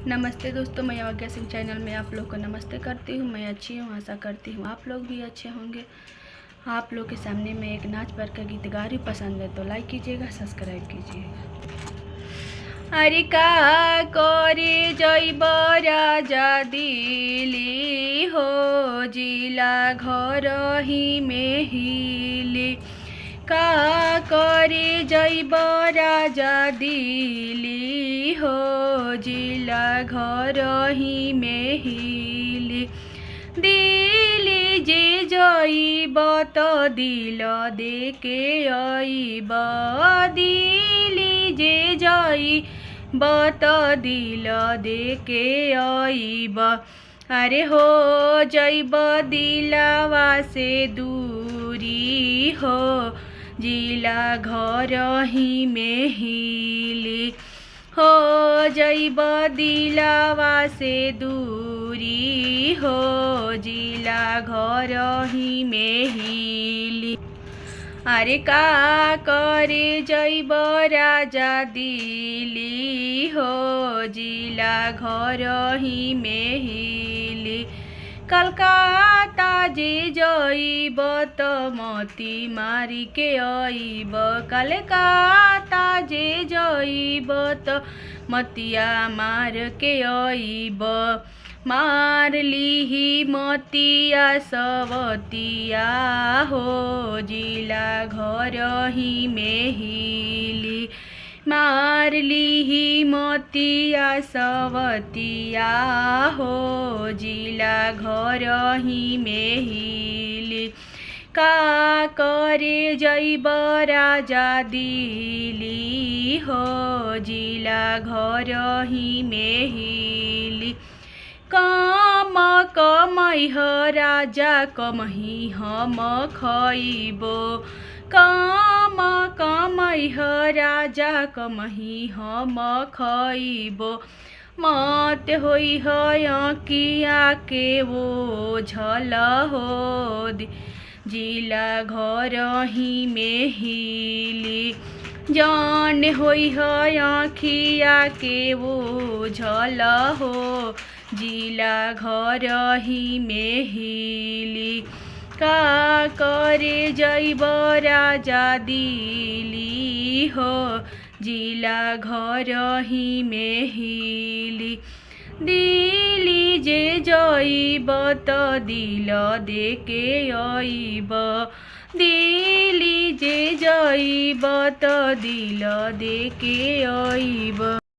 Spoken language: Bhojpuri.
नमस्ते दोस्तों, मैं आज्ञा सिंह चैनल में आप लोग को नमस्ते करती हूँ। मैं अच्छी हूँ, आशा करती हूँ आप लोग भी अच्छे होंगे। आप लोग के सामने मैं एक नाच पर का गीत गा रही, पसंद है तो लाइक कीजिएगा, सब्सक्राइब कीजिएगा। अरे का करे जैब राजा दिली हो, जिला घर ही में हिली। का करे जैब राजा दिली हो, जिला घर ही में हिली। दिली जे जैब तो दिल देके अइब, दिली जे जैब तो दिल देके अइब। अरे हो जैब दिलवा से दूरी हो, जिला घर ही में हिली। हो जैब दिलवा से दूरी हो, जिला घर ही में हिली। अरे का करे जैब राजा दिली हो, जिला घर ही में हिली। कलकत्ता जे जइब तो मोती मारी के अइब, कलकत्ता जे जइब तो मतिया मार के अइब। मार लीही मतिया सवतिया हो, जिला घर ही में हिली। मार लीही मतिया सवतिया हो, जिला घर ही में हिली। का करे जैब राजा दिली हो, जिला घर ही में हिली। काम कमैह राजा कमही हम खइबो, काम कमैह राजा कमही हम खइबो। मत होइह आँखिया के ओझल हो, जिला घर ही में हिली। जान होइह आँखिया के ओझल हो, जिला घर ही में हिली। का करे जैब राजा दिली हो, जिला घर ही में हिली। दिली जे जइब तो दिल देके अइब, दिली जे जइब तो दिल देके अइब।